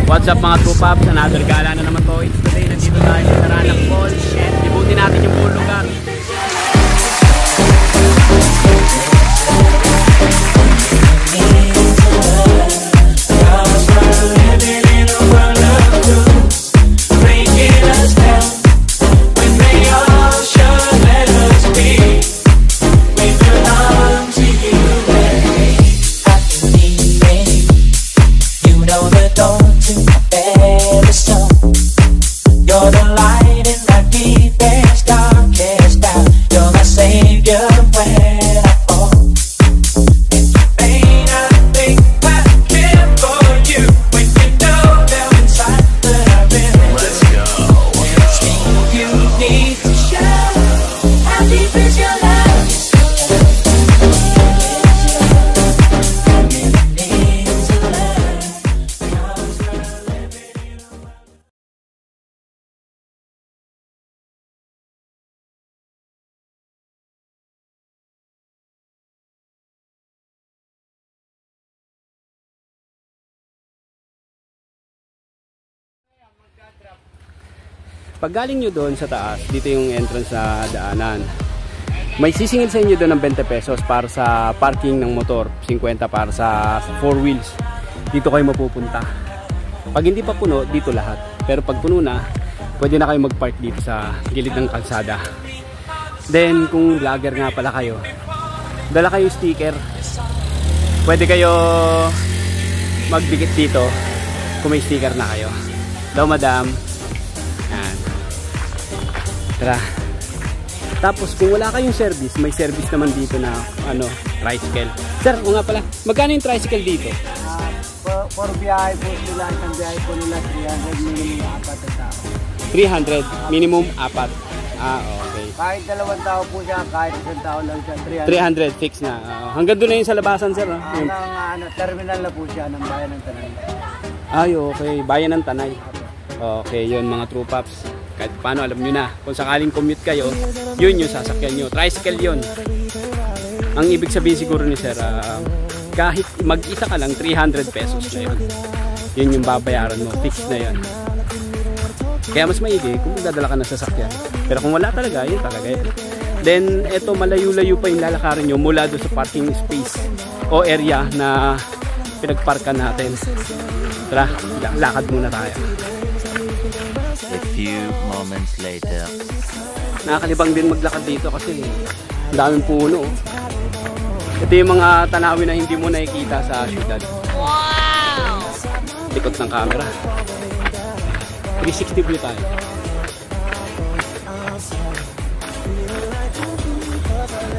What's up mga True Pops? Another gala na naman po. It's today, nandito tayo sa Taranang Falls. And libutin natin yung buong lugar. Pag galing nyo doon sa taas, dito yung entrance sa daanan. May sisingil sa inyo doon ng 20 pesos para sa parking ng motor, 50 para sa 4 wheels. Dito kayo mapupunta. Pag hindi pa puno, dito lahat. Pero pag puno na, pwede na kayo mag-park dito sa gilid ng kalsada. Then, kung vlogger nga pala kayo, dala kayo sticker. Pwede kayo magdikit dito kung may sticker na kayo. Daw madam. Yan. Tara. Tapos kung wala kayong service, may service naman dito na tricycle. Sir, o nga pala, magkano yung tricycle dito? For biyahe po nila, isang biyahe po nila 300 minimum 4 na tao. Minimum 4. Okay. Kahit 2 tao po siya, kahit 1 tao lang siya, 300 fix na. Hanggang doon na yung sa labasan, sir. Hanggang terminal na po siya ng Bayan ng Tanay. Ay, okay. Bayan ng Tanay. Okay, yun mga True Pops. Kahit paano alam nyo na, kung sakaling commute kayo, yun yung sasakyan nyo. Tricycle yun. Ang ibig sabihin siguro ni sir, kahit mag-isa ka lang, 300 pesos na yun. Yun yung babayaran mo, fix na yun. Kaya mas maigi kung dadala ka ng sasakyan. Pero kung wala talaga, yun talaga yun. Then, eto malayo-layo pa yung lalakarin nyo mula doon sa parking space o area na pinagparkan natin. Tara, lakad muna tayo. A few moments later. Nakakalibang din maglakad dito kasi ang daming puno. Ito yung mga tanawin na hindi mo nakikita sa syudad. Wow! Likot ng camera. 360 view tayo.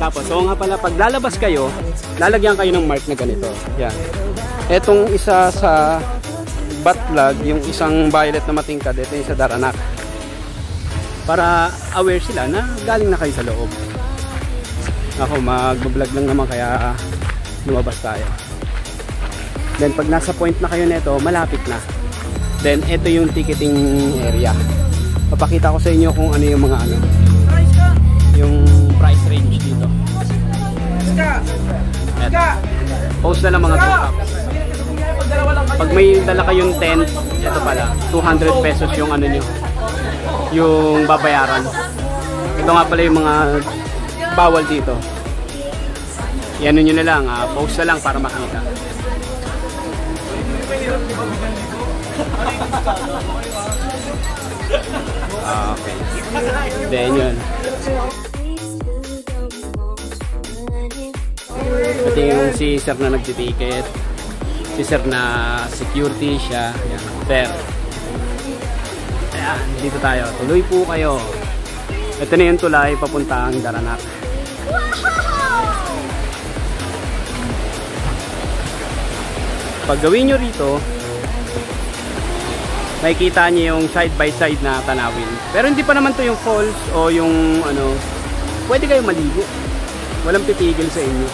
Tapos, so nga pala, pag lalabas kayo, lalagyan kayo ng mark na ganito. Yan. Etong isa sa Batlag, yung isang violet na matingkad, ito yung sa Daranak. Para aware sila na galing na kayo sa loob. Ako, mag-vlog lang naman kaya lumabas tayo. Then pag nasa point na kayo nito, malapit na. Then ito yung ticketing area. Papakita ko sa inyo kung ano yung mga yung price range dito. Eto. Post na lang mga True Pops. Pag may dala kayong tent, ito pala, 200 pesos yung nyo, yung babayaran. Ito nga pala yung mga bawal dito. Yan nyo na lang, post na lang para makita. Okay. Then yun. Ito yung si sir na nagtitiket. Si sir na security siya. Yan, fair. Ayan, dito tayo. Tuloy po kayo. Ito na yung tulay papuntang Daranak. Pag gawin nyo rito, makikita nyo yung side by side na tanawin. Pero hindi pa naman to yung falls o yung pwede kayo maligo. Walang pipigil sa inyo.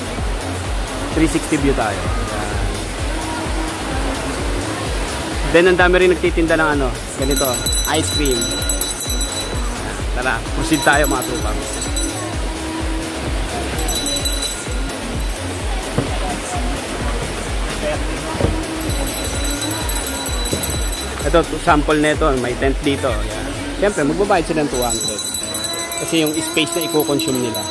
360 view tayo. Then ang dami rin nagtitinda ng ganito, ice cream. Tara, proceed tayo mga True Pops. Ito, sample nito, may tent dito. Yan. Siyempre, magbabayad sila ng 200. Kasi yung space na i-consume nila.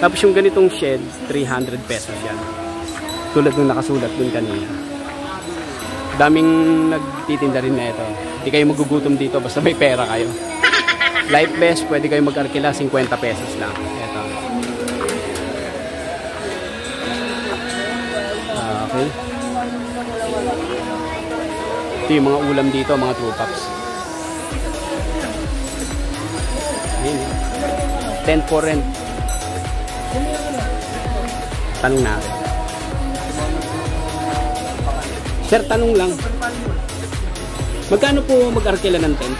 Tapos yung ganitong shed, 300 pesos yan. Tulad nung nakasulat dun kanina. Daming nagtitinda rin na ito. Hindi kayo magugutom dito basta may pera kayo. Life vest, pwede kayo mag-arkila 50 pesos lang. Ito. Okay. Ito yung mga ulam dito, mga true pups. Ayan. Tent for rent. Tanong natin. Sir, tanong lang. Magkano po mag-arkila ng tent?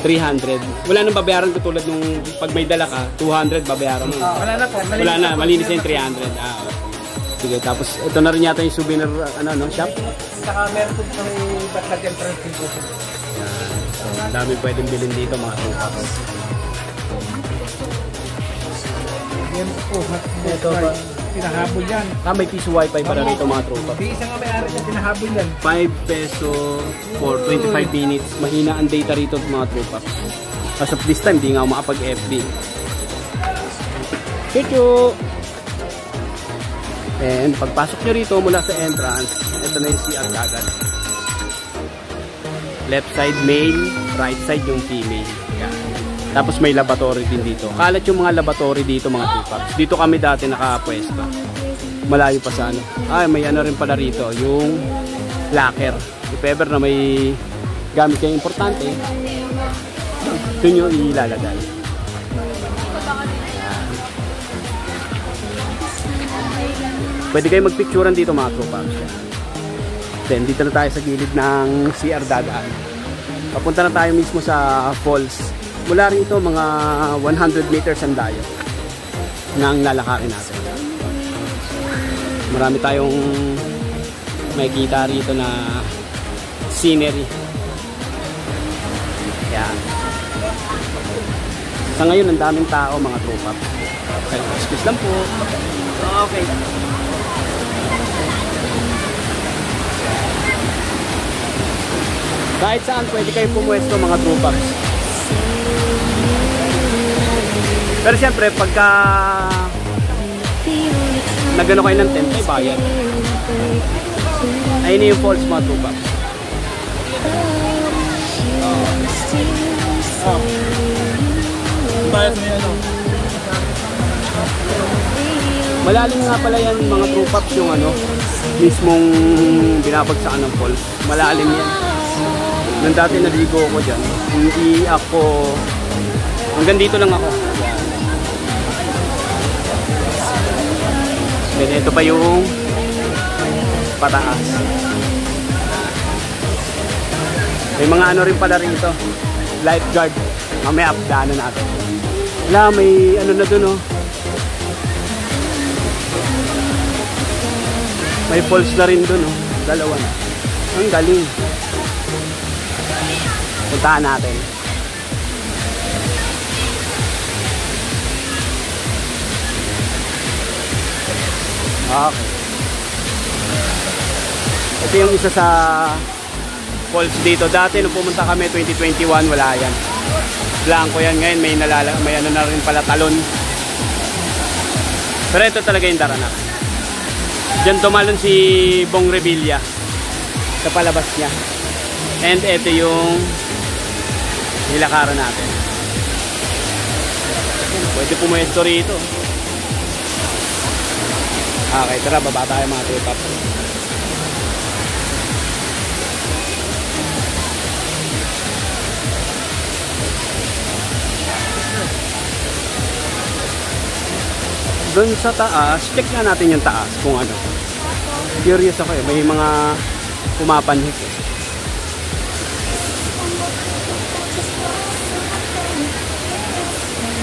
300. Wala nang babayaran ko tulad nung pag may dala ka, 200 babayaran mo. Wala na po. Wala na, malinis na yung 300. Sige, tapos ito na rin yata yung souvenir shop. Saka meron po kami backlat entrance dito. So, dami pwedeng bilhin dito mga tupacs. Yan po. Ito ba? Pinahabol yan. May piso wifi para rito mga tupacs. Di isang may-ari na pinahabol yan. 5 peso for 25 minutes. Mahina ang data rito mga tupacs. As of this time, di nga ako makapag-FB. Chuchu! And pagpasok nyo rito mula sa entrance, ito na yung CR agad. Left side male, right side yung female. Yan. Tapos may laboratory din dito. Kalat yung mga laboratory dito mga tupacs. Dito kami dati nakapwesto. Malayo pa sa ano. May ano rin pala rito, yung locker. If ever na may gamit kayo importante, doon nyo ilalagay. Pwede kayo magpicturean dito mga tupacs. Then dito na tayo sa gilid ng CR dadaan. Papunta na tayo mismo sa falls. Mula rito mga 100 meters ang dayo na ang lalakarin natin. Marami tayong makikita rito na scenery. Yan. Sa ngayon ang daming tao mga tupacs. Okay, excuse lang po. Okay. Kahit saan pwede kayo pumwesto mga tupacs. Pero siyempre pagka nagano kayo ng tent, may bayad. Ayun yung falls mga tupacs. Bayad mo yan. Malalim nga pala yan mga tupacs yung mismong binabagsakan ng falls. Malalim yan. Nung dati naligo ako dyan, hindi ako, hanggang dito lang ako. Then ito pa yung pataas. May mga ano rin pala rito, lifeguard. Mamaya updaanan natin. Wala, may ano na dun May falls na rin dun dalawa na. Ang galing. Puntaan natin. Okay. Ito yung isa sa falls dito. Dati nung pumunta kami 2021, wala yan. Blanco yan. Ngayon may ano na rin pala talon. Pero ito talaga yung daranak. Diyan tumalon si Bong Revilla sa palabas niya. And ito yung nilakaran natin. Pwede pumuesto rito. Okay, tara, baba tayo mga tupacs. Doon sa taas, check na natin yung taas kung ano. Curious ako may mga pumapanhik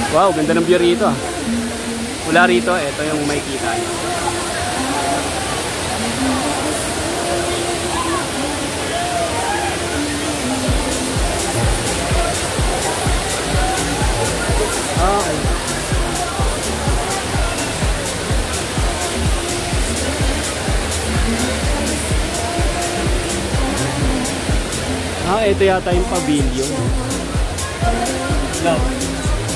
Wow, ganda ng view rito. Mula rito, ito yung makikita nyo. Okay. Ito yata yung pavilion.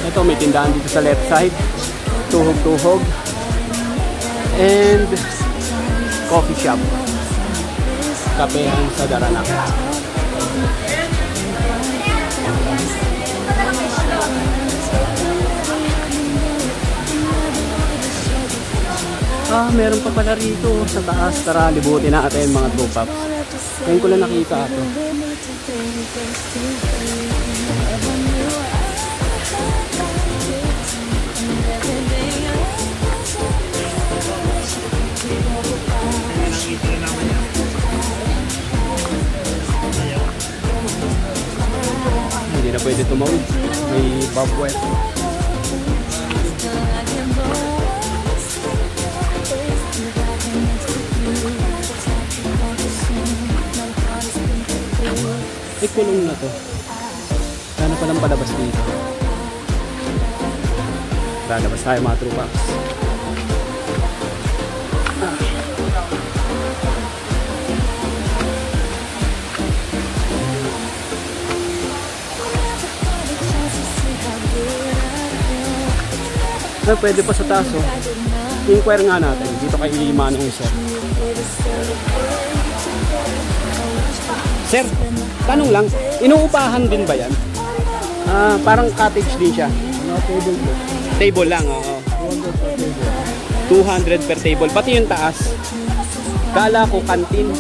Ito, may tindahan dito sa left side. Tuhog-tuhog. And coffee shop. Kapehan sa Daranac. Meron pa pala rito sa taas. Tara, libutin natin mga tropaps. Ngayon ko lang nakita ito. Hindi na pwede tumawid. May bobwet. Kulong na to. Sana palang palabas dito. Lalabas tayo mga tropaps. Pwede pa sa taas oh. I-inquire nga natin dito kay Manong Sir. Sir, tanong lang, inuupahan din ba yan? Parang cottage din siya. Table lang, oo. 200 per table. Pati yung taas. Kala ko kantin.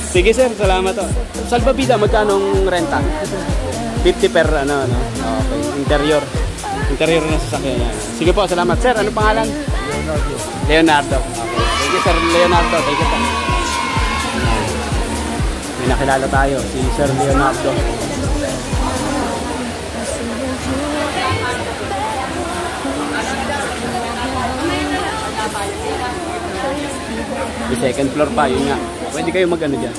Sige sir, salamat to. Salbabida, magkano ang renta? 50 per ano. Okay, interior. Interior na sasakyan yan. Sige po, salamat. Sir, ano pangalan? Leonardo. Okay. Thank you sir, Leonardo. Thank you po. May nakilala tayo, si Sir Leonardo. May second floor pa, yun nga. Pwede kayo mag-ano dyan.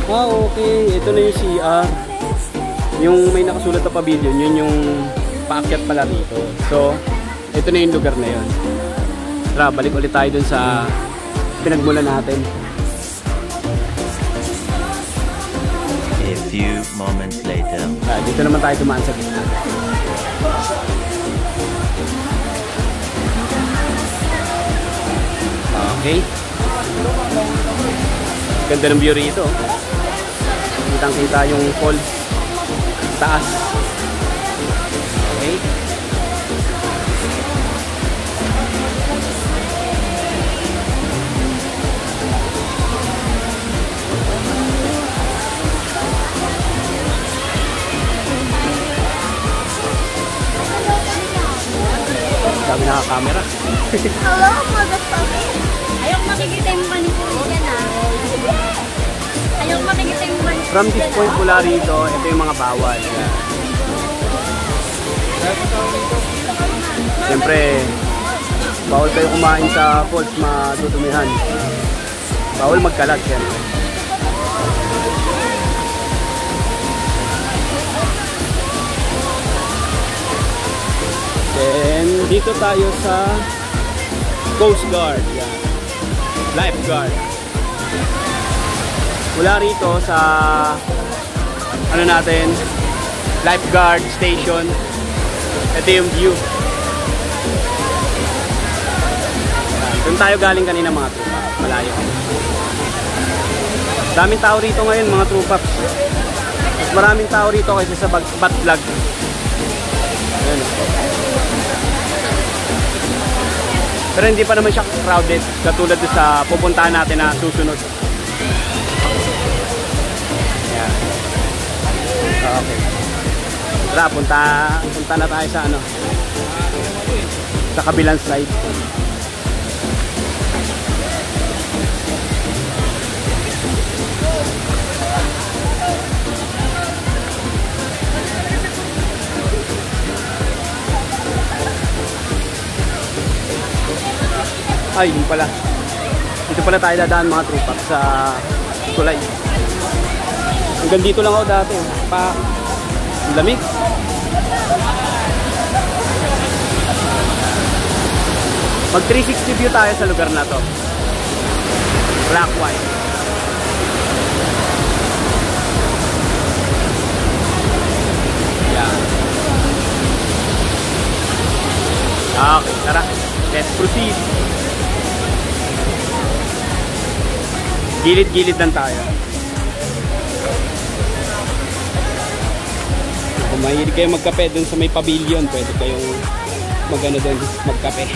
Okay. Ito na yung CR. Yung may nakasulat na pavilion, yun yung paakyat pala rito. So, ito na yung lugar na yun. Tara, balik ulit tayo dun sa pinagmulan natin. A few moments later. Dito naman tayo dumaan sa gitna. Okay. Ganda ng view rito. Kitang-kita yung falls. Taas. Okay. Dami naka-camera. Hello, motherfucker! Ayaw makikita yung manipuri dyan Ayaw makikita yung manipuri. From this point pula rito, ito yung mga bawal. Siyempre, bawal kayo kumain sa falls, madudumihan. Bawal magkalat yan. Then, dito tayo sa Coast Guard. Yan. Lifeguard. Mula rito sa ano natin, lifeguard station. Ito yung view. Doon tayo galing kanina mga trupa. Malayo. Daming tao rito ngayon mga trupa. Mas maraming tao rito kaysa sa Batlog. Ayan. Pero hindi pa naman siya crowded katulad sa pupuntahan natin na susunod. Ayan. Okay. Tara, punta na tayo sa ano, sa kabilang side. Ay, yun pala. Dito pala tayo dadaan mga trupa sa tulay. Hanggang dito lang ako dati. Lamig. Mag 360 view tayo sa lugar na to. Black white. Yan. Okay, tara. Let's proceed. Gilid-gilid lang tayo. Kung mahilig kayo magkape dun sa may pavilion, pwede kayong magano dun, magkape.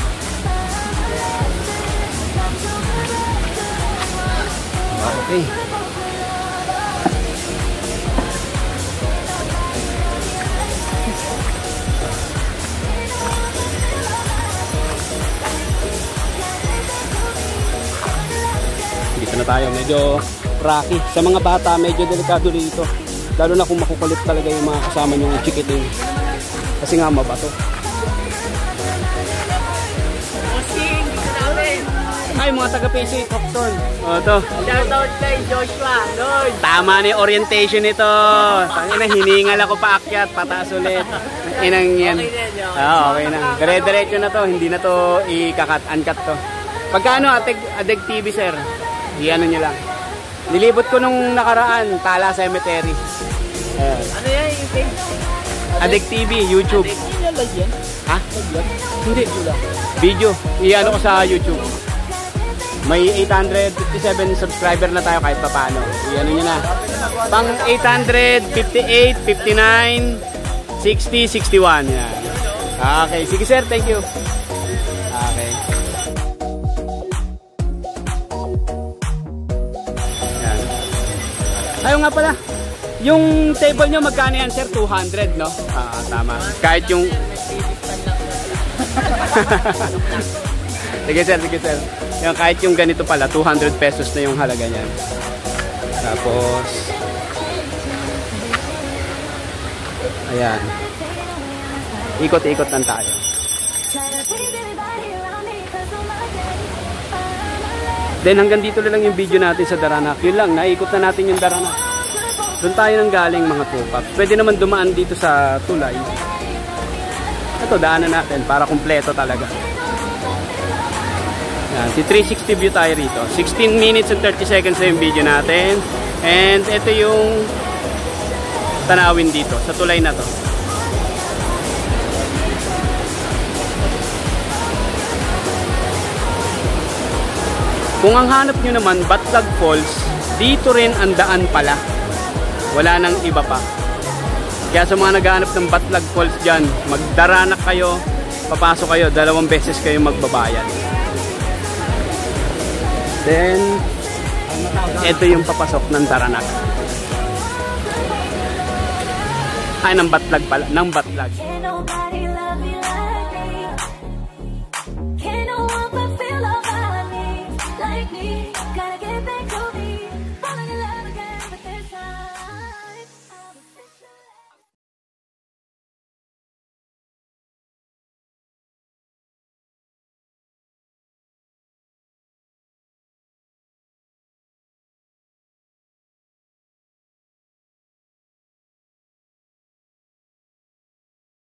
Okay. Dito na tayo, medyo rocky. Sa mga bata, medyo delikado dito. Lalo na kung makukulit talaga yung mga kasama nyong chikiting. Kasi nga mabato. Ay, mga taga-PC, Coxton. O, ito. Shoutout kay Joshua. Lord. Tama na yung orientation nito. Tangina, hiningal ako paakyat, pataas ulit. Inang yan. Okay na. Dire-diretso na to. Hindi na to i-cut, uncut to. Pagkano, Adeg TV, sir? Iyan nyo lang. Nilibot ko nung nakaraan, Tala Cemetery. Ayan. Ano yan yung page? Adeg TV, YouTube. Live yan? Ha? Hindi. Video. Iyan ko sa YouTube. May 857 subscriber na tayo kahit paano. Iyan nyo na. Pang 800, 58, 59, 60, 61. Yan. Okay. Sige sir, thank you. Okay. Yan. Ayaw nga pala. Yung table nyo, magkano yan sir? 200, no? Tama. Kahit yung... Sige sir, sige sir. Yung kahit yung ganito pala, 200 pesos na yung halaga niyan. Tapos... Ayan. Ikot-ikot lang tayo. Then hanggang dito lang yung video natin sa Daranak. Yun lang, naikot na natin yung Daranak. Doon tayo nang galing mga tropa. Pwede naman dumaan dito sa tulay. Ito, daanan natin para kumpleto talaga. Yan, si 360 view tayo rito. 16 minutes and 30 seconds na yung video natin. And ito yung tanawin dito, sa tulay na to. Kung ang hanap nyo naman, Batlag Falls, dito rin ang daan pala. Wala nang iba pa. Kaya sa mga naghahanap ng Batlag Falls dyan, magdaranak kayo, papasok kayo, 2 beses kayo magbabayad. Then, ito yung papasok ng Daranak. Ay, ng Batlag pala. Ng Batlag.